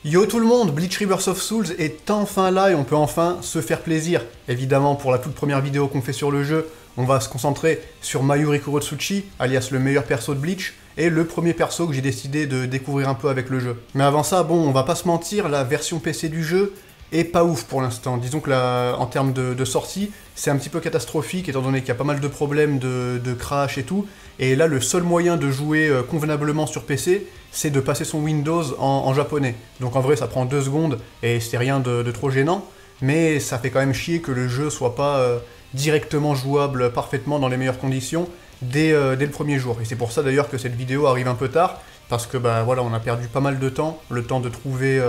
Yo tout le monde, Bleach Rebirth of Souls est enfin là et on peut enfin se faire plaisir. Évidemment, pour la toute première vidéo qu'on fait sur le jeu, on va se concentrer sur Mayuri Kurotsuchi, alias le meilleur perso de Bleach, et le premier perso que j'ai décidé de découvrir un peu avec le jeu. Mais avant ça, bon, on va pas se mentir, la version PC du jeu est pas ouf pour l'instant. Disons que en termes de sortie, c'est un petit peu catastrophique, étant donné qu'il y a pas mal de problèmes de crash et tout. Et là, le seul moyen de jouer convenablement sur PC, c'est de passer son Windows en japonais. Donc en vrai, ça prend 2 secondes, et c'est rien de trop gênant, mais ça fait quand même chier que le jeu soit pas directement jouable parfaitement dans les meilleures conditions dès le premier jour. Et c'est pour ça d'ailleurs que cette vidéo arrive un peu tard, parce que bah voilà, on a perdu pas mal de temps, le temps de trouver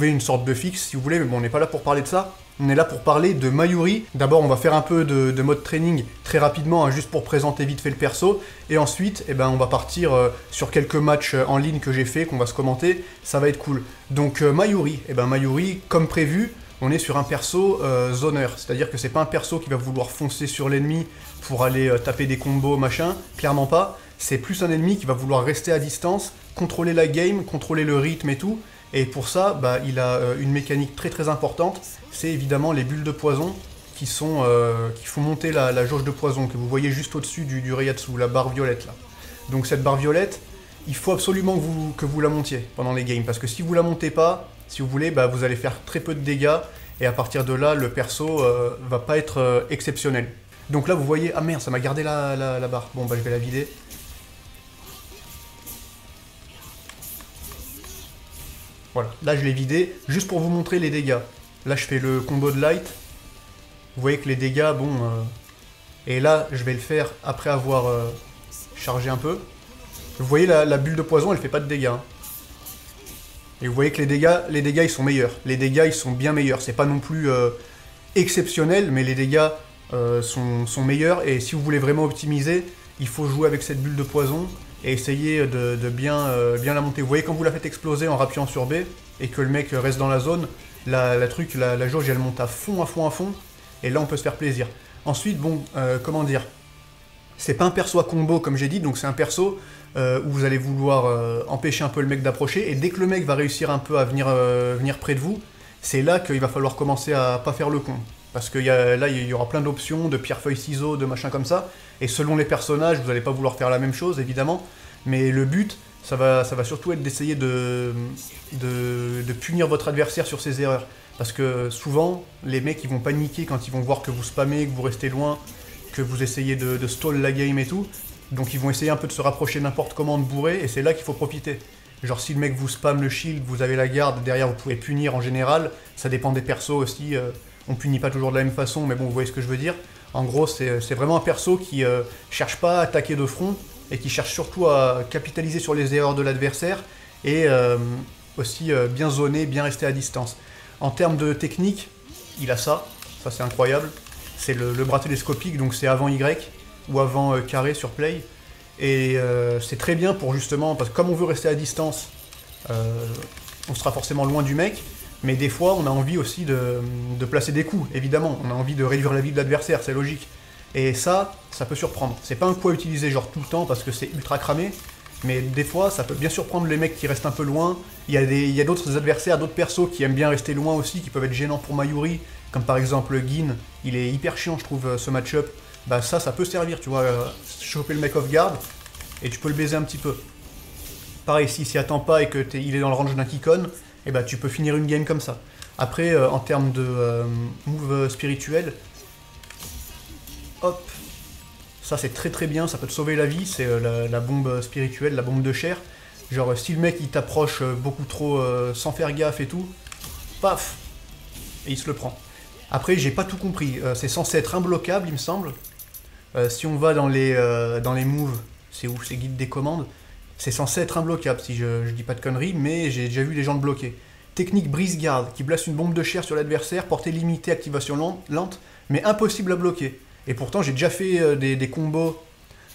une sorte de fixe, si vous voulez, mais bon, on n'est pas là pour parler de ça. On est là pour parler de Mayuri. D'abord, on va faire un peu de mode training très rapidement, hein, juste pour présenter vite fait le perso. Et ensuite, eh ben, on va partir sur quelques matchs en ligne que j'ai fait, qu'on va se commenter. Ça va être cool. Donc Mayuri, eh ben, Mayuri, comme prévu, on est sur un perso zoneur. C'est-à-dire que c'est pas un perso qui va vouloir foncer sur l'ennemi pour aller taper des combos, machin. Clairement pas. C'est plus un ennemi qui va vouloir rester à distance, contrôler la game, contrôler le rythme et tout. Et pour ça, bah, il a une mécanique très importante, c'est évidemment les bulles de poison qui font monter la jauge de poison que vous voyez juste au-dessus du Reiatsu, la barre violette là. Donc cette barre violette, il faut absolument que vous la montiez pendant les games, parce que si vous la montez pas, si vous voulez, bah, vous allez faire très peu de dégâts, et à partir de là, le perso va pas être exceptionnel. Donc là, vous voyez, ah merde, ça m'a gardé la barre. Bon, bah je vais la vider. Voilà, là je l'ai vidé, juste pour vous montrer les dégâts. Là je fais le combo de light. Vous voyez que les dégâts, bon... Et là, je vais le faire après avoir chargé un peu. Vous voyez la bulle de poison, elle fait pas de dégâts. Hein. Et vous voyez que les dégâts ils sont meilleurs. Les dégâts ils sont bien meilleurs. C'est pas non plus exceptionnel, mais les dégâts sont meilleurs. Et si vous voulez vraiment optimiser, il faut jouer avec cette bulle de poison et essayer de bien la monter. Vous voyez quand vous la faites exploser en rappuyant sur B et que le mec reste dans la zone, la jauge elle monte à fond, et là on peut se faire plaisir. Ensuite, bon, comment dire, c'est pas un perso à combo comme j'ai dit, donc c'est un perso où vous allez vouloir empêcher un peu le mec d'approcher, et dès que le mec va réussir un peu à venir près de vous, c'est là qu'il va falloir commencer à pas faire le con. Parce que là, il y aura plein d'options, de pierre, feuille, ciseaux, de machin comme ça. Et selon les personnages, vous n'allez pas vouloir faire la même chose, évidemment. Mais le but, ça va surtout être d'essayer de punir votre adversaire sur ses erreurs. Parce que souvent, les mecs, ils vont paniquer quand ils vont voir que vous spammez, que vous restez loin, que vous essayez de stall la game et tout. Donc ils vont essayer un peu de se rapprocher n'importe comment, de bourrer, et c'est là qu'il faut profiter. Genre si le mec vous spamme le shield, vous avez la garde, derrière vous pouvez punir en général. Ça dépend des persos aussi. On punit pas toujours de la même façon, mais bon, vous voyez ce que je veux dire. En gros, c'est vraiment un perso qui cherche pas à attaquer de front, et qui cherche surtout à capitaliser sur les erreurs de l'adversaire, et aussi bien zoner, bien rester à distance. En termes de technique, il a ça c'est incroyable. C'est le bras télescopique, donc c'est avant Y, ou avant carré sur play. Et c'est très bien pour justement, parce que comme on veut rester à distance, on sera forcément loin du mec, mais des fois, on a envie aussi de placer des coups, évidemment. On a envie de réduire la vie de l'adversaire, c'est logique. Et ça peut surprendre. C'est pas un coup à utiliser genre tout le temps parce que c'est ultra cramé, mais des fois, ça peut bien surprendre les mecs qui restent un peu loin. Il y a d'autres adversaires, d'autres persos qui aiment bien rester loin aussi, qui peuvent être gênants pour Mayuri, comme par exemple Gin. Il est hyper chiant, je trouve, ce match-up. Bah ça peut servir, tu vois, choper le mec off guard, et tu peux le baiser un petit peu. Pareil, s'il s'y attend pas et qu'il est dans le range d'un Kikon, et bah tu peux finir une game comme ça. Après, en termes de move spirituel, hop, ça c'est très bien, ça peut te sauver la vie, c'est la bombe spirituelle, la bombe de chair. Genre si le mec il t'approche beaucoup trop sans faire gaffe et tout, paf, et il se le prend. Après j'ai pas tout compris, c'est censé être imbloquable il me semble. Si on va dans les moves, c'est où, c'est guide des commandes, c'est censé être imbloquable si je dis pas de conneries, mais j'ai déjà vu les gens le bloquer. Technique brise garde, qui place une bombe de chair sur l'adversaire, portée limitée, activation lente, mais impossible à bloquer. Et pourtant j'ai déjà fait des combos,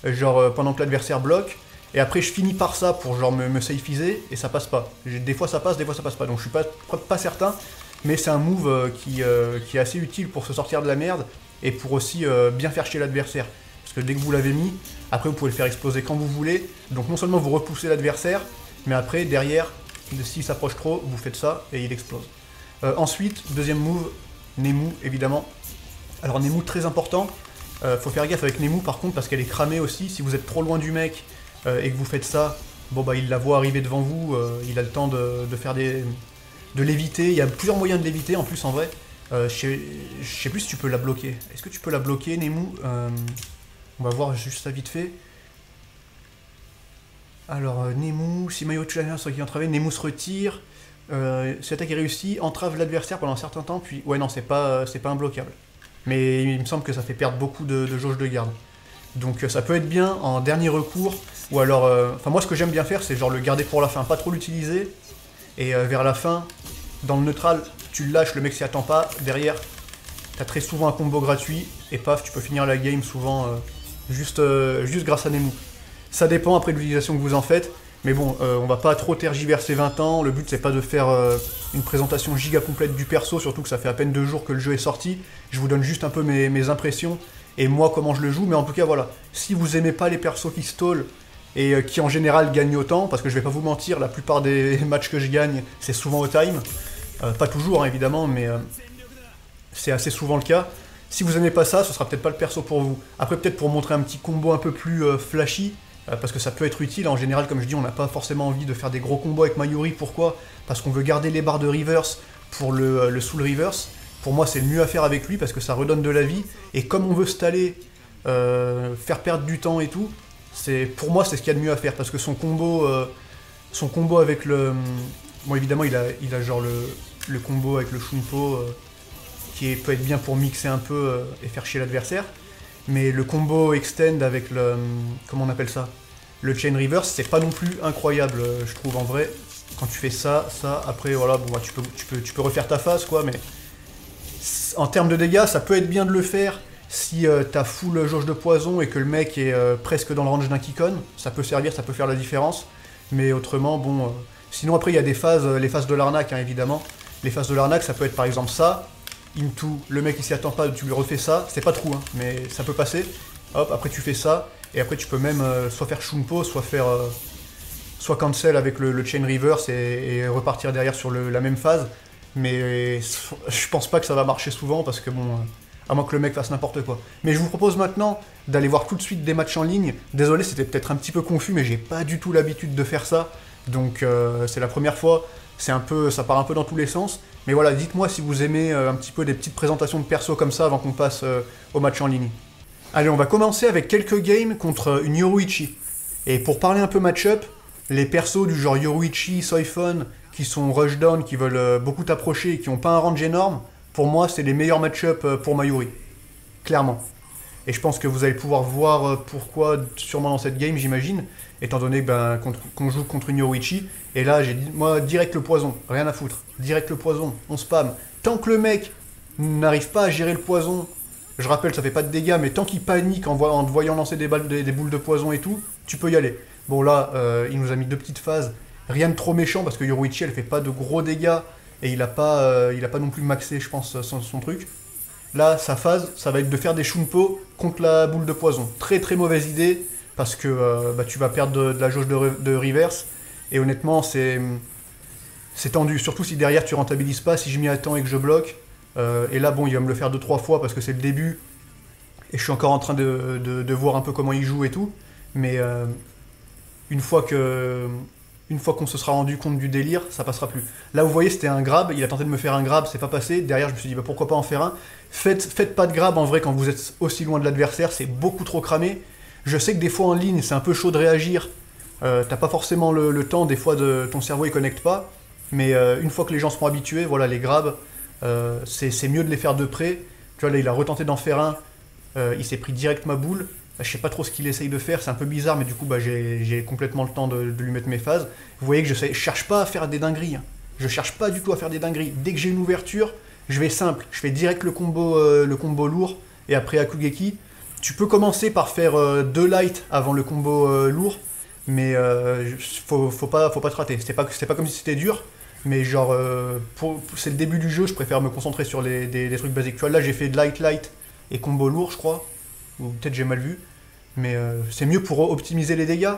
genre pendant que l'adversaire bloque, et après je finis par ça pour genre me safeiser, et ça passe pas. Des fois ça passe pas, donc je suis pas certain, mais c'est un move qui est assez utile pour se sortir de la merde, et pour aussi bien faire chier l'adversaire. Parce que dès que vous l'avez mis, après vous pouvez le faire exploser quand vous voulez, donc non seulement vous repoussez l'adversaire, mais après derrière, S'il s'approche trop, vous faites ça et il explose. Ensuite, deuxième move, Nemu, évidemment. Alors Nemu, très important. Faut faire gaffe avec Nemu par contre parce qu'elle est cramée aussi. Si vous êtes trop loin du mec et que vous faites ça, bon bah il la voit arriver devant vous, il a le temps de faire de l'éviter. Il y a plusieurs moyens de l'éviter en plus en vrai. Je sais plus si tu peux la bloquer. Est-ce que tu peux la bloquer, Nemu? On va voir juste ça vite fait. Alors Nemu, si Mayo tue l'adversaire qui entravé, Nemu se retire. Si l'attaque est réussie, entrave l'adversaire pendant un certain temps, puis... Ouais non, c'est pas imbloquable. Mais il me semble que ça fait perdre beaucoup de jauge de garde. Donc ça peut être bien en dernier recours, ou alors... Enfin moi ce que j'aime bien faire, c'est genre le garder pour la fin, pas trop l'utiliser, et vers la fin, dans le neutral, tu le lâches, le mec s'y attend pas, derrière, t'as très souvent un combo gratuit, et paf, tu peux finir la game souvent juste grâce à Nemu. Ça dépend après de l'utilisation que vous en faites, mais bon, on va pas trop tergiverser 20 ans, le but c'est pas de faire une présentation giga complète du perso, surtout que ça fait à peine 2 jours que le jeu est sorti, je vous donne juste un peu mes impressions, et moi comment je le joue, mais en tout cas voilà, si vous aimez pas les persos qui stall, et qui en général gagnent autant, parce que je vais pas vous mentir, la plupart des matchs que je gagne, c'est souvent au time, pas toujours hein, évidemment, mais c'est assez souvent le cas. Si vous aimez pas ça, ce sera peut-être pas le perso pour vous. Après peut-être pour montrer un petit combo un peu plus flashy, parce que ça peut être utile, en général comme je dis on n'a pas forcément envie de faire des gros combos avec Mayuri, pourquoi? Parce qu'on veut garder les barres de reverse pour le soul reverse. Pour moi c'est le mieux à faire avec lui parce que ça redonne de la vie, et comme on veut staller, faire perdre du temps et tout, pour moi c'est ce qu'il y a de mieux à faire, parce que son combo avec le... Bon évidemment il a genre le combo avec le Shunpo qui peut être bien pour mixer un peu et faire chier l'adversaire. Mais le combo extend avec le... Comment on appelle ça? Le chain reverse, c'est pas non plus incroyable, je trouve, en vrai. Quand tu fais ça, après, voilà, bon, bah, tu peux refaire ta phase, quoi, mais... En termes de dégâts, ça peut être bien de le faire si t'as full jauge de poison et que le mec est presque dans le range d'un Kikon. Ça peut servir, ça peut faire la différence. Mais autrement, bon... Sinon, après, il y a des phases, les phases de l'arnaque, hein, évidemment. Les phases de l'arnaque, ça peut être, par exemple, ça... Into, le mec il s'y attend pas, tu lui refais ça, c'est pas trou hein, mais ça peut passer. Hop, après tu fais ça, et après tu peux même soit faire Shunpo, soit faire soit cancel avec le chain reverse et repartir derrière sur la même phase. Mais je pense pas que ça va marcher souvent parce que bon, à moins que le mec fasse n'importe quoi. Mais je vous propose maintenant d'aller voir tout de suite des matchs en ligne. Désolé, c'était peut-être un petit peu confus, mais j'ai pas du tout l'habitude de faire ça. Donc c'est la première fois, ça part un peu dans tous les sens. Mais voilà, dites-moi si vous aimez un petit peu des petites présentations de perso comme ça avant qu'on passe au match en ligne. Allez, on va commencer avec quelques games contre une Yoruichi. Et pour parler un peu match-up, les persos du genre Yoruichi, Soifon, qui sont rushdown, qui veulent beaucoup t'approcher et qui n'ont pas un range énorme, pour moi c'est les meilleurs match-up pour Mayuri. Clairement. Et je pense que vous allez pouvoir voir pourquoi sûrement dans cette game, j'imagine, étant donné qu'on joue contre une Yoruichi. Et là, j'ai dit, moi, direct le poison, rien à foutre. Direct le poison, on spam. Tant que le mec n'arrive pas à gérer le poison, je rappelle, ça fait pas de dégâts, mais tant qu'il panique en te voyant lancer des boules de poison et tout, tu peux y aller. Bon là, il nous a mis 2 petites phases, rien de trop méchant, parce que Yoruichi, elle fait pas de gros dégâts, et il a pas non plus maxé, je pense, son truc. Là, sa phase, ça va être de faire des Shunpo contre la boule de poison. Très très mauvaise idée, parce que tu vas perdre de la jauge de reverse. Et honnêtement, c'est tendu. Surtout si derrière tu rentabilises pas, si je m'y attends et que je bloque. Et là, bon, il va me le faire 2-3 fois parce que c'est le début. Et je suis encore en train de voir un peu comment il joue et tout. Mais une fois qu'on se sera rendu compte du délire, ça passera plus. Là, vous voyez, c'était un grab. Il a tenté de me faire un grab, c'est pas passé. Derrière, je me suis dit, bah, pourquoi pas en faire un. Faites pas de grab en vrai quand vous êtes aussi loin de l'adversaire, c'est beaucoup trop cramé. Je sais que des fois en ligne, c'est un peu chaud de réagir. T'as pas forcément le temps, des fois ton cerveau il connecte pas. Mais une fois que les gens seront habitués, voilà, les grabs, c'est mieux de les faire de près. Tu vois, là, il a retenté d'en faire un. Il s'est pris direct ma boule. Je sais pas trop ce qu'il essaye de faire, c'est un peu bizarre, mais du coup, j'ai complètement le temps de lui mettre mes phases. Vous voyez que je cherche pas à faire des dingueries. Hein. Je cherche pas du tout à faire des dingueries. Dès que j'ai une ouverture, je vais simple. Je fais direct le combo lourd, et après Akugeki. Tu peux commencer par faire 2 light avant le combo lourd, mais faut pas te rater. C'est pas comme si c'était dur, mais genre, c'est le début du jeu, je préfère me concentrer sur des trucs basiques. Tu vois, là j'ai fait light et combo lourd, je crois, ou peut-être j'ai mal vu, mais c'est mieux pour optimiser les dégâts.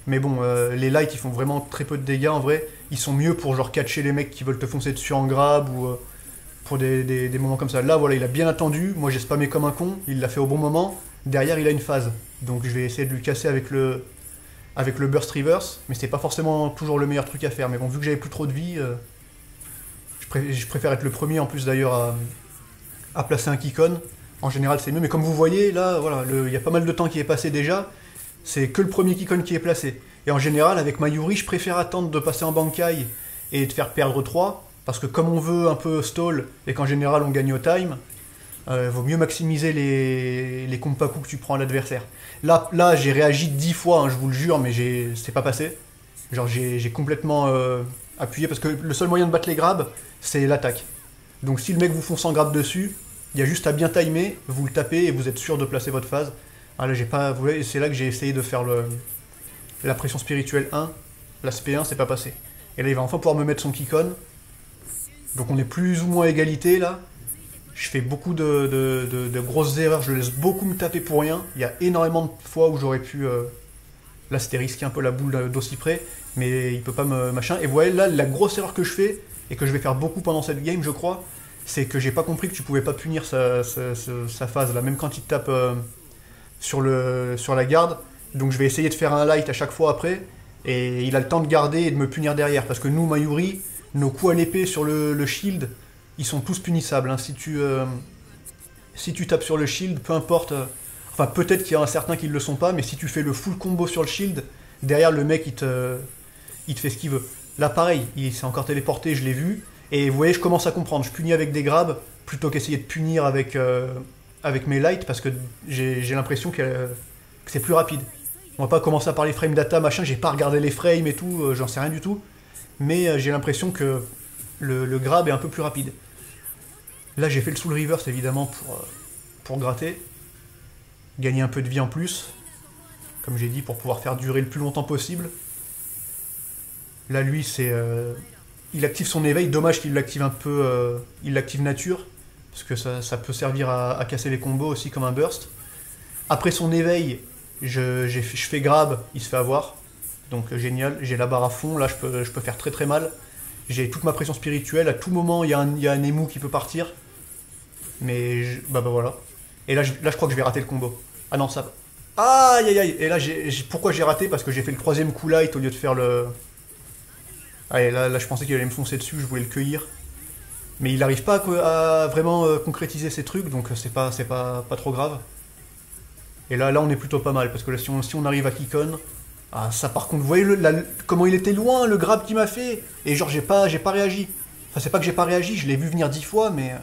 Mais bon, les lights ils font vraiment très peu de dégâts en vrai. Ils sont mieux pour genre catcher les mecs qui veulent te foncer dessus en grab ou pour des moments comme ça. Là voilà, il a bien attendu, moi j'ai spammé comme un con, il l'a fait au bon moment. Derrière il a une phase, donc je vais essayer de lui casser avec le burst reverse, mais c'est pas forcément toujours le meilleur truc à faire. Mais bon, vu que j'avais plus trop de vie, je préfère être le premier en plus d'ailleurs à placer un Kikon. En général c'est mieux, mais comme vous voyez là, voilà, il y a pas mal de temps qui est passé déjà. C'est que le premier Kikon qui est placé. Et en général, avec Mayuri, je préfère attendre de passer en Bankai et de faire perdre 3, parce que comme on veut un peu stall, et qu'en général on gagne au time, vaut mieux maximiser les kompaku que tu prends à l'adversaire. Là j'ai réagi 10 fois, hein, je vous le jure, mais c'est pas passé. Genre j'ai complètement appuyé, parce que le seul moyen de battre les grabs, c'est l'attaque. Donc si le mec vous fonce en grab dessus, il y a juste à bien timer, vous le tapez et vous êtes sûr de placer votre phase. Ah là j'ai pas. Vous voyez, c'est là que j'ai essayé de faire la pression spirituelle 1. L'aspect 1 c'est pas passé. Et là il va enfin pouvoir me mettre son Kikon. Donc on est plus ou moins à égalité là. Je fais beaucoup de grosses erreurs, je laisse beaucoup me taper pour rien. Il y a énormément de fois où j'aurais pu. Là c'était risqué un peu la boule d'aussi près, mais il peut pas me machin. Et vous voyez là la grosse erreur que je fais, et que je vais faire beaucoup pendant cette game je crois, c'est que j'ai pas compris que tu pouvais pas punir sa phase là, même quand il te tape. Sur la garde, donc je vais essayer de faire un light à chaque fois après, et il a le temps de garder et de me punir derrière, parce que nous, Mayuri, nos coups à l'épée sur le shield, ils sont tous punissables, hein. Si tu tapes sur le shield, peu importe, enfin peut-être qu'il y a un certain qui ne le sont pas, mais si tu fais le full combo sur le shield, derrière le mec il te fait ce qu'il veut. Là pareil, il s'est encore téléporté, je l'ai vu, et vous voyez je commence à comprendre, je punis avec des grabs, plutôt qu'essayer de punir avec mes lights, parce que j'ai l'impression que c'est plus rapide. On va pas commencer à parler frame data, machin, j'ai pas regardé les frames et tout, j'en sais rien du tout. Mais j'ai l'impression que le grab est un peu plus rapide. Là j'ai fait le soul reverse évidemment pour gratter. Gagner un peu de vie en plus. Comme j'ai dit, pour pouvoir faire durer le plus longtemps possible. Là lui c'est... il active son éveil, dommage qu'il l'active un peu... il l'active nature. Parce que ça peut servir à casser les combos aussi comme un burst. Après son éveil, je fais grab, il se fait avoir. Donc génial, j'ai la barre à fond, là je peux faire très très mal. J'ai toute ma pression spirituelle, à tout moment il y a un émou qui peut partir. Mais bah voilà. Et là je crois que je vais rater le combo. Ah non ça... Aïe aïe aïe. Et là pourquoi j'ai raté? Parce que j'ai fait le troisième coup light au lieu de faire le... Allez là je pensais qu'il allait me foncer dessus, je voulais le cueillir. Mais il n'arrive pas à vraiment concrétiser ses trucs, donc c'est pas trop grave. Et là on est plutôt pas mal, parce que là, si on arrive à Kikon... Ah ça par contre, vous voyez comment il était loin, le grab qu'il m'a fait. Et genre j'ai pas réagi. Enfin c'est pas que j'ai pas réagi, je l'ai vu venir 10 fois, mais...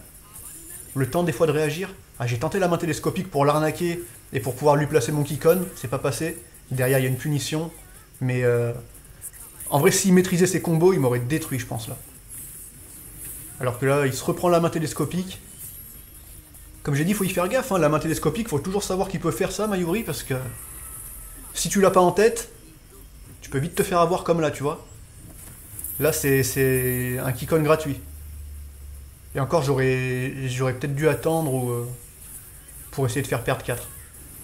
Le temps des fois de réagir. Ah j'ai tenté la main télescopique pour l'arnaquer, et pour pouvoir lui placer mon Kikon, c'est pas passé. Derrière il y a une punition, mais... En vrai s'il maîtrisait ses combos, il m'aurait détruit je pense là. Alors que là, il se reprend la main télescopique. Comme j'ai dit, il faut y faire gaffe, hein, la main télescopique, il faut toujours savoir qu'il peut faire ça, Mayuri, parce que... Si tu l'as pas en tête, tu peux vite te faire avoir comme là, tu vois. Là, c'est un Kikon gratuit. Et encore, j'aurais peut-être dû attendre pour essayer de faire perdre 4.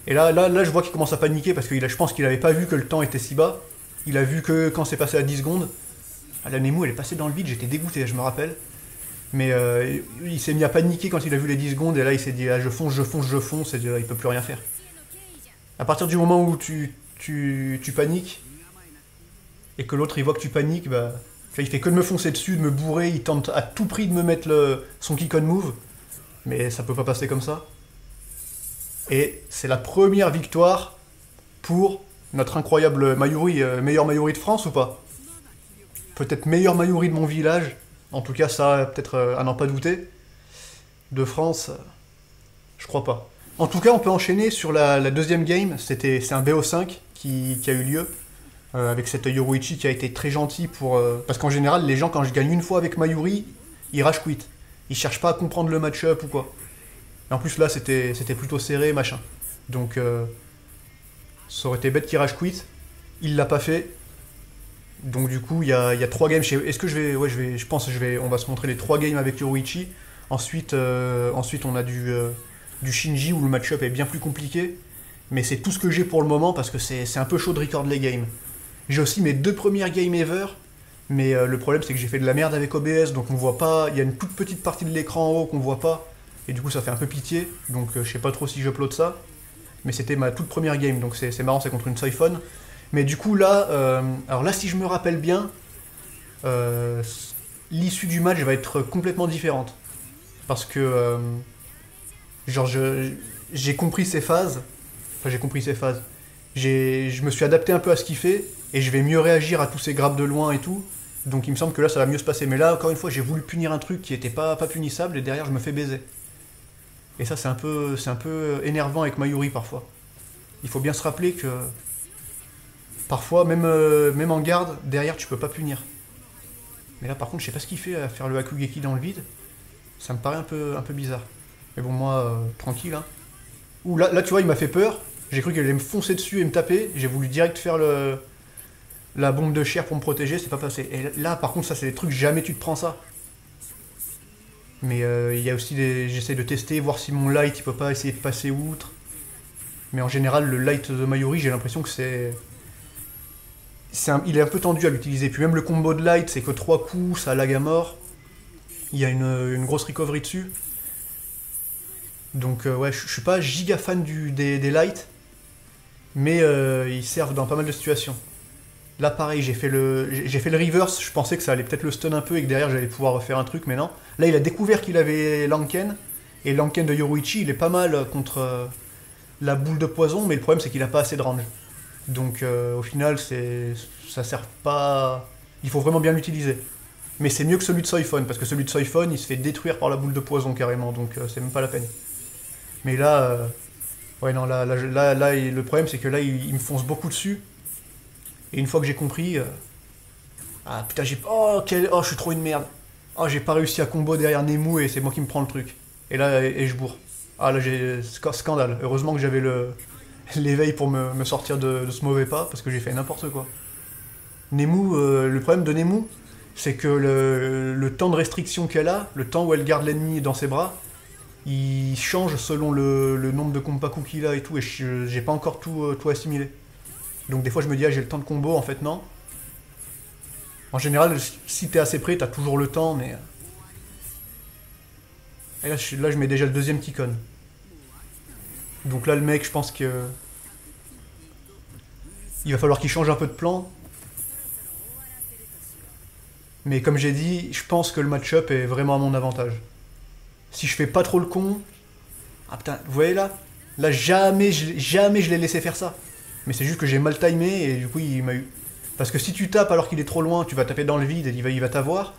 Et là je vois qu'il commence à paniquer, parce que je pense qu'il avait pas vu que le temps était si bas. Il a vu que quand c'est passé à 10 secondes... Ah, la Nemu, elle est passée dans le vide, j'étais dégoûté, je me rappelle. Mais il s'est mis à paniquer quand il a vu les 10 secondes, et là il s'est dit ah, je fonce, et il peut plus rien faire. À partir du moment où tu paniques, et que l'autre il voit que tu paniques, bah, il fait que de me foncer dessus, de me bourrer, il tente à tout prix de me mettre son kick on move, mais ça peut pas passer comme ça. Et c'est la première victoire pour notre incroyable Mayuri, meilleur Mayuri de France ou pas? Peut-être meilleur Mayuri de mon village. En tout cas, ça, peut-être à n'en pas douter. De France, je crois pas. En tout cas, on peut enchaîner sur la deuxième game. C'est un BO5 qui a eu lieu. Avec cet Yoruichi qui a été très gentil pour... parce qu'en général, les gens, quand je gagne une fois avec Mayuri, ils rage quit. Ils cherchent pas à comprendre le match-up ou quoi. Et en plus, là, c'était plutôt serré, machin. Donc, ça aurait été bête qu'il rage quit. Il l'a pas fait. Donc du coup, il y a 3 games chez... Est-ce que je vais... Ouais, je pense on va se montrer les 3 games avec Yoruichi. Ensuite, on a du Shinji où le match-up est bien plus compliqué. Mais c'est tout ce que j'ai pour le moment parce que c'est un peu chaud de record les games. J'ai aussi mes 2 premières games ever, mais le problème c'est que j'ai fait de la merde avec OBS, donc on voit pas, il y a une toute petite partie de l'écran en haut qu'on voit pas, et du coup ça fait un peu pitié, donc je sais pas trop si j'upload ça, mais c'était ma toute première game, donc c'est marrant, c'est contre une Siphon. Mais du coup là, alors là si je me rappelle bien, l'issue du match va être complètement différente. Parce que, genre, j'ai compris ses phases. Enfin, j'ai compris ses phases. Je me suis adapté un peu à ce qu'il fait, et je vais mieux réagir à tous ces grabs de loin et tout. Donc il me semble que là, ça va mieux se passer. Mais là, encore une fois, j'ai voulu punir un truc qui était pas punissable, et derrière, je me fais baiser. Et ça, c'est un peu énervant avec Mayuri parfois. Il faut bien se rappeler que parfois, même en garde, derrière, tu peux pas punir. Mais là, par contre, je sais pas ce qu'il fait à faire le Hakugeki dans le vide. Ça me paraît un peu bizarre. Mais bon, moi, tranquille. Hein. Ouh, là, tu vois, il m'a fait peur. J'ai cru qu'il allait me foncer dessus et me taper. J'ai voulu direct faire la bombe de chair pour me protéger. C'est pas passé. Et là, par contre, ça, c'est des trucs, jamais tu te prends ça. Mais il y a aussi des... J'essaie de tester, voir si mon light, il peut pas essayer de passer outre. Mais en général, le light de Mayuri, j'ai l'impression que c'est... Il est un peu tendu à l'utiliser. Puis même le combo de light, c'est que 3 coups, ça lag à mort. Il y a une grosse recovery dessus. Donc ouais, je suis pas giga fan des lights. Mais ils servent dans pas mal de situations. Là pareil, j'ai fait le reverse. Je pensais que ça allait peut-être le stun un peu et que derrière j'allais pouvoir refaire un truc, mais non. Là il a découvert qu'il avait Lanken. Et Lanken de Yoruichi, il est pas mal contre la boule de poison. Mais le problème c'est qu'il a pas assez de range. Donc au final, ça sert pas... Il faut vraiment bien l'utiliser. Mais c'est mieux que celui de Siphon, parce que celui de Siphon, il se fait détruire par la boule de poison carrément, donc c'est même pas la peine. Mais là, ouais non, là, le problème c'est que là, il me fonce beaucoup dessus. Et une fois que j'ai compris... Ah putain, oh, je suis trop une merde. Oh, j'ai pas réussi à combo derrière Nemu et c'est moi qui me prends le truc. Et là, et je bourre. Ah là, j'ai... Scandale. Heureusement que j'avais l'éveil pour me sortir de ce mauvais pas, parce que j'ai fait n'importe quoi. Nemu, le problème de Nemu, c'est que le temps de restriction qu'elle a, le temps où elle garde l'ennemi dans ses bras, il change selon le nombre de Kompaku qu'il a et tout, et j'ai pas encore tout assimilé. Donc des fois je me dis, ah j'ai le temps de combo, en fait non. En général, si t'es assez près, t'as toujours le temps, mais... Et là, je mets déjà le deuxième Kikon. Donc là, le mec, je pense que... Il va falloir qu'il change un peu de plan. Mais comme j'ai dit, je pense que le match-up est vraiment à mon avantage. Si je fais pas trop le con... Ah putain, vous voyez là? Là, jamais je l'ai laissé faire ça. Mais c'est juste que j'ai mal timé et du coup, il m'a eu... Parce que si tu tapes alors qu'il est trop loin, tu vas taper dans le vide et il va t'avoir.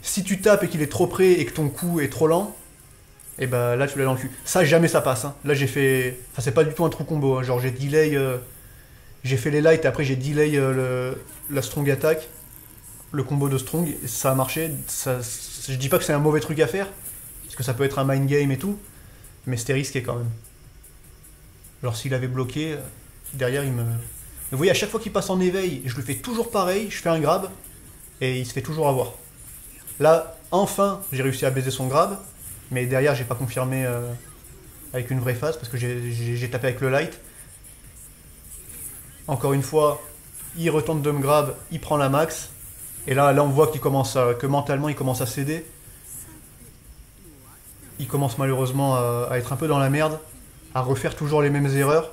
Si tu tapes et qu'il est trop près et que ton coup est trop lent, et bah là tu l'as dans le cul. Ça, jamais ça passe. Hein. Là, j'ai fait... Enfin, c'est pas du tout un trou combo. Hein. Genre, j'ai delay... J'ai fait les lights et après j'ai delay la strong attack. Le combo de strong, ça a marché. Je dis pas que c'est un mauvais truc à faire, parce que ça peut être un mind game et tout, mais c'était risqué quand même. Genre s'il avait bloqué, derrière il me... Vous voyez, à chaque fois qu'il passe en éveil, je lui fais toujours pareil, je fais un grab, et il se fait toujours avoir. Là, enfin, j'ai réussi à baiser son grab, mais derrière j'ai pas confirmé avec une vraie phase, parce que j'ai tapé avec le light. Encore une fois, il retente de me grab, il prend la max, et là on voit que mentalement il commence à céder. Il commence malheureusement à être un peu dans la merde, à refaire toujours les mêmes erreurs.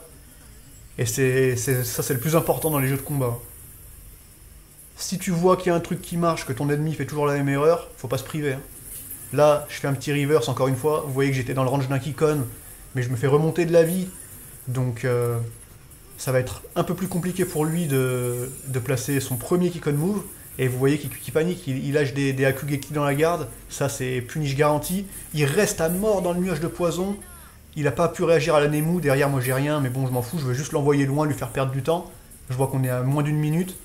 Et ça c'est le plus important dans les jeux de combat. Si tu vois qu'il y a un truc qui marche, que ton ennemi fait toujours la même erreur, faut pas se priver. Hein. Là, je fais un petit reverse encore une fois. Vous voyez que j'étais dans le range d'un Kikon, mais je me fais remonter de la vie. Donc ça va être un peu plus compliqué pour lui de placer son premier Kikon move. Et vous voyez qu'il panique, il lâche des Hakugeki dans la garde. Ça, c'est punish garanti. Il reste à mort dans le nuage de poison. Il n'a pas pu réagir à la Nemu. Derrière, moi, j'ai rien. Mais bon, je m'en fous. Je veux juste l'envoyer loin, lui faire perdre du temps. Je vois qu'on est à moins d'une minute.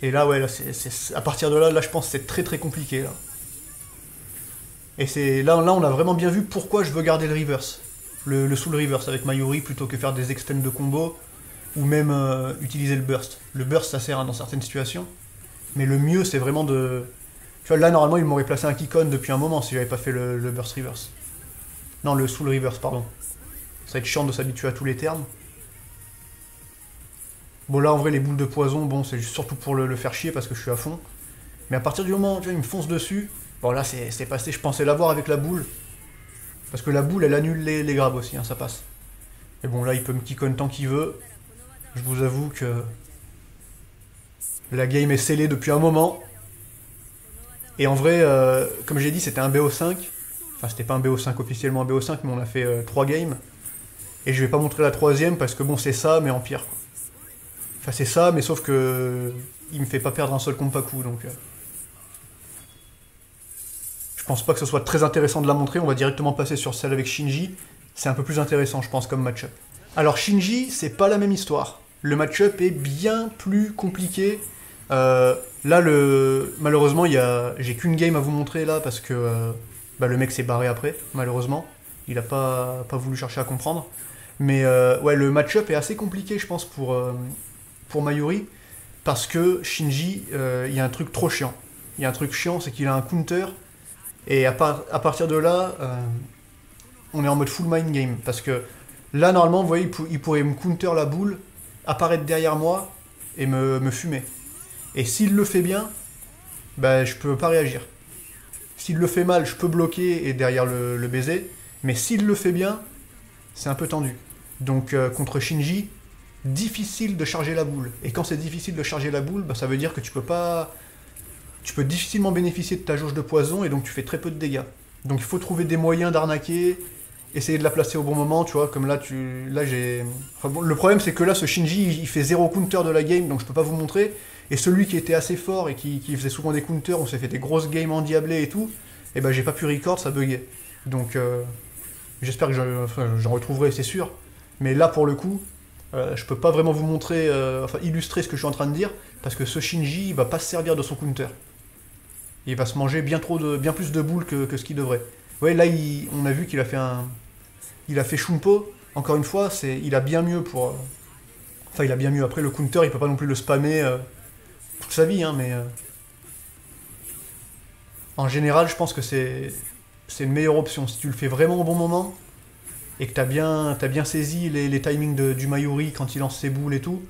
Et là, ouais, là, à partir de là, je pense que c'est très très compliqué. Là. Et c'est là, on a vraiment bien vu pourquoi je veux garder le reverse. Le soul reverse avec Mayuri plutôt que faire des extends de combo. Ou même utiliser le burst. Le burst, ça sert hein, dans certaines situations. Mais le mieux, c'est vraiment de... Tu vois, là, normalement, il m'aurait placé un Kikon depuis un moment si j'avais pas fait le burst reverse. Non, le soul reverse, pardon. Ça va être chiant de s'habituer à tous les termes. Bon là en vrai les boules de poison, bon c'est surtout pour le faire chier parce que je suis à fond. Mais à partir du moment où il me fonce dessus, bon là c'est passé, je pensais l'avoir avec la boule. Parce que la boule elle annule les grabs aussi, hein, ça passe. Et bon là il peut me kickonner tant qu'il veut. Je vous avoue que la game est scellée depuis un moment. Et en vrai, comme j'ai dit, c'était un BO5. Enfin, c'était pas un BO5 officiellement un BO5, mais on a fait 3 games. Et je vais pas montrer la troisième parce que bon, c'est ça, mais en pire. Quoi. Enfin, c'est ça, mais sauf que il me fait pas perdre un seul compas coup, donc. Je pense pas que ce soit très intéressant de la montrer. On va directement passer sur celle avec Shinji. C'est un peu plus intéressant, je pense, comme match-up. Alors Shinji, c'est pas la même histoire. Le match-up est bien plus compliqué. Là, malheureusement, j'ai qu'une game à vous montrer là parce que le mec s'est barré après, malheureusement. Il a pas voulu chercher à comprendre. Mais ouais, le match-up est assez compliqué, je pense, pour Mayuri. Parce que Shinji, il y a un truc trop chiant. Il y a un truc chiant, c'est qu'il a un counter. Et à partir de là, on est en mode full mind game. Parce que là, normalement, vous voyez, il pourrait me counter la boule, apparaître derrière moi et me fumer. Et s'il le fait bien, bah, je peux pas réagir. S'il le fait mal, je peux bloquer et derrière le baiser. Mais s'il le fait bien, c'est un peu tendu. Donc contre Shinji, difficile de charger la boule. Et quand c'est difficile de charger la boule, bah, ça veut dire que tu peux difficilement bénéficier de ta jauge de poison et donc tu fais très peu de dégâts. Donc il faut trouver des moyens d'arnaquer, essayer de la placer au bon moment, tu vois, comme là, j'ai... Enfin, bon, le problème c'est que là, ce Shinji, il fait 0 counter de la game, donc je peux pas vous montrer. Et celui qui était assez fort et qui faisait souvent des counters, on s'est fait des grosses games endiablées et tout, et ben j'ai pas pu record, ça buguait. Donc j'espère que j'en retrouverai, c'est sûr. Mais là, pour le coup, je peux pas vraiment vous montrer, illustrer ce que je suis en train de dire, parce que ce Shinji, il va pas se servir de son counter. Il va se manger bien plus de boules que ce qu'il devrait. Ouais, là, on a vu qu'il a fait il a fait Shunpo. Encore une fois, il a bien mieux pour... Enfin, il a bien mieux. Après, le counter, il peut pas non plus le spammer toute sa vie, hein, mais... En général, je pense que c'est une meilleure option. Si tu le fais vraiment au bon moment, et que t'as bien saisi les timings du Mayuri quand il lance ses boules et tout,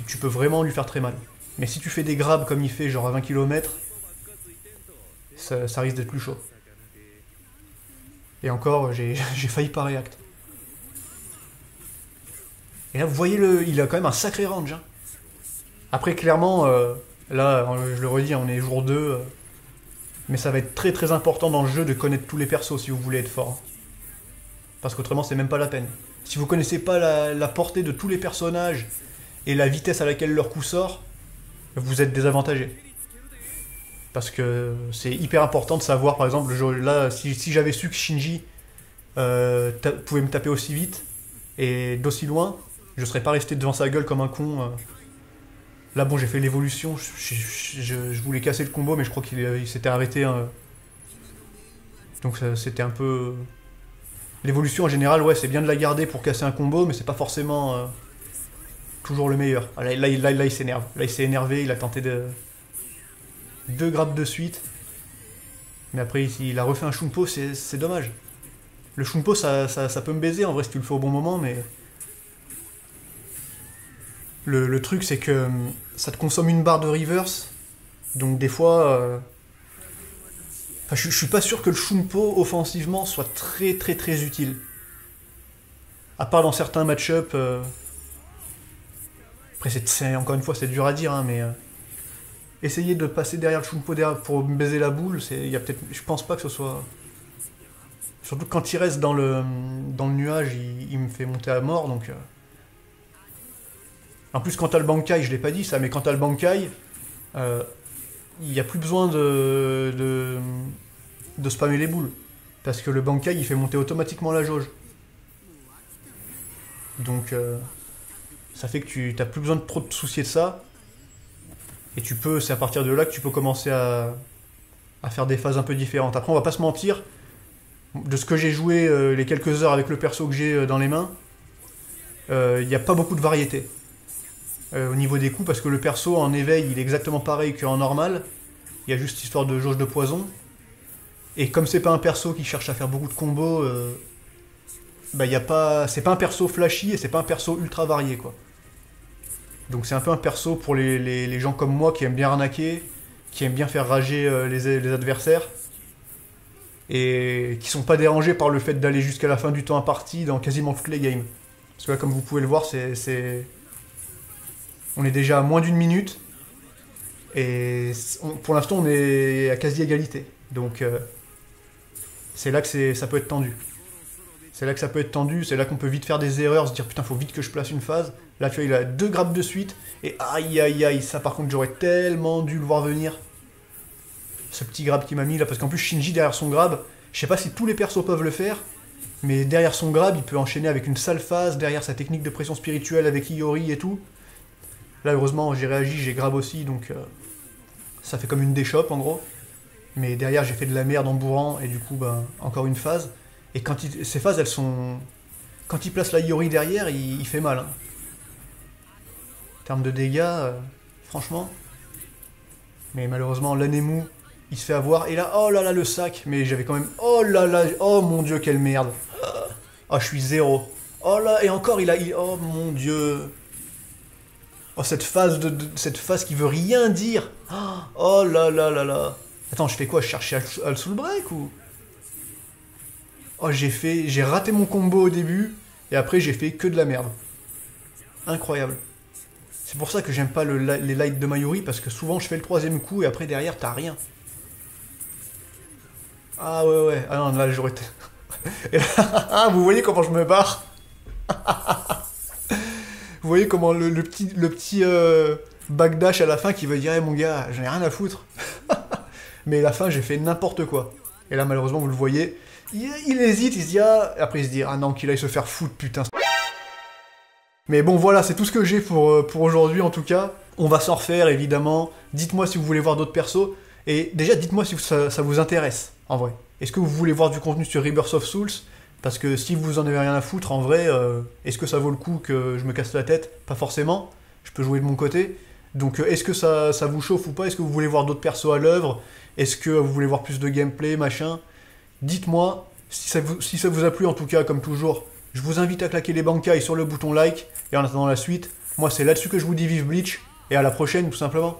tu peux vraiment lui faire très mal. Mais si tu fais des grabs comme il fait, genre à 20 km, ça risque d'être plus chaud. Et encore, j'ai failli pas react. Et là, vous voyez, il a quand même un sacré range. Hein. Après, clairement, là, je le redis, on est jour 2. Mais ça va être très très important dans le jeu de connaître tous les persos si vous voulez être fort. Parce qu'autrement, c'est même pas la peine. Si vous connaissez pas la portée de tous les personnages et la vitesse à laquelle leur coup sort, vous êtes désavantagé. Parce que c'est hyper important de savoir, par exemple, là, si j'avais su que Shinji pouvait me taper aussi vite et d'aussi loin, je serais pas resté devant sa gueule comme un con. Là, bon, j'ai fait l'évolution, je voulais casser le combo, mais je crois qu'il s'était arrêté. Hein. Donc c'était un peu... L'évolution, en général, ouais, c'est bien de la garder pour casser un combo, mais c'est pas forcément toujours le meilleur. Ah, là, il s'énerve. Là, il s'est énervé, il a tenté de... 2 grabs de suite. Mais après, il a refait un Shunpo, c'est dommage. Le Shunpo, ça peut me baiser, en vrai, si tu le fais au bon moment, mais... Le truc, c'est que ça te consomme une barre de reverse. Donc, des fois... Enfin, je suis pas sûr que le Shunpo, offensivement, soit très très très utile. À part dans certains match-up... Après, encore une fois, c'est dur à dire, hein, mais... Essayer de passer derrière le Shunpo pour me baiser la boule, je pense pas que ce soit... Surtout que quand il reste dans le nuage, il me fait monter à mort, donc... En plus, quand t'as le Bankai, je l'ai pas dit ça, mais quand t'as le Bankai, il n'y a plus besoin de spammer les boules. Parce que le Bankai, il fait monter automatiquement la jauge. Donc, ça fait que tu n'as plus besoin de trop te soucier de ça. Et c'est à partir de là que tu peux commencer à faire des phases un peu différentes. Après, on va pas se mentir, de ce que j'ai joué les quelques heures avec le perso que j'ai dans les mains, il n'y a pas beaucoup de variété au niveau des coups, parce que le perso en éveil, il est exactement pareil qu'en normal. Il y a juste histoire de jauge de poison. Et comme c'est pas un perso qui cherche à faire beaucoup de combos, c'est pas un perso flashy et c'est pas un perso ultra varié, quoi. Donc c'est un peu un perso pour les gens comme moi qui aiment bien arnaquer, qui aiment bien faire rager les adversaires, et qui sont pas dérangés par le fait d'aller jusqu'à la fin du temps imparti dans quasiment toutes les games. Parce que là, comme vous pouvez le voir, on est déjà à moins d'une minute, et pour l'instant on est à quasi égalité. Donc c'est là que ça peut être tendu. C'est là que ça peut être tendu, c'est là qu'on peut vite faire des erreurs, se dire putain faut vite que je place une phase. Là tu vois il a 2 grappes de suite, et aïe aïe aïe, ça par contre j'aurais tellement dû le voir venir. Ce petit grab qu'il m'a mis là, parce qu'en plus Shinji derrière son grab, je sais pas si tous les persos peuvent le faire, mais derrière son grab il peut enchaîner avec une sale phase, derrière sa technique de pression spirituelle avec Iori et tout. Là heureusement j'ai réagi, j'ai grab aussi, donc ça fait comme une déchoppe en gros. Mais derrière j'ai fait de la merde en bourrant, et du coup bah, encore une phase. Et quand ces phases, elles sont... Quand il place la Iori derrière, il fait mal. Hein. En termes de dégâts, franchement. Mais malheureusement, l'Anemu, il se fait avoir. Et là, oh là là, le sac. Mais j'avais quand même... Oh là là, oh mon dieu, quelle merde. Oh, je suis 0. Oh là, et encore, oh mon dieu. Oh, cette phase cette phase qui veut rien dire. Oh là là là là. Attends, je fais quoi? Je cherchais à le soul break ou... Oh, j'ai raté mon combo au début, et après j'ai fait que de la merde. Incroyable. C'est pour ça que j'aime pas les lights de Mayuri, parce que souvent je fais le 3ème coup, et après derrière t'as rien. Ah ouais ouais, ah non là j'aurais été... Et là, vous voyez comment je me barre. Vous voyez comment le petit backdash à la fin qui veut dire hey, mon gars, j'en ai rien à foutre. Mais à la fin j'ai fait n'importe quoi. Et là malheureusement vous le voyez, il hésite, il se dit ah, après il se dit ah non qu'il aille se faire foutre putain. Mais bon voilà, c'est tout ce que j'ai pour aujourd'hui en tout cas. On va s'en refaire évidemment. Dites-moi si vous voulez voir d'autres persos. Et déjà dites-moi si ça vous intéresse en vrai. Est-ce que vous voulez voir du contenu sur Rebirth of Souls? Parce que si vous en avez rien à foutre en vrai, est-ce que ça vaut le coup que je me casse la tête? Pas forcément, je peux jouer de mon côté. Donc est-ce que ça vous chauffe ou pas? Est-ce que vous voulez voir d'autres persos à l'œuvre? Est-ce que vous voulez voir plus de gameplay, machin? Dites-moi, si ça vous a plu en tout cas, comme toujours, je vous invite à claquer les bancailles sur le bouton like, et en attendant la suite, moi c'est là-dessus que je vous dis vive Bleach, et à la prochaine tout simplement.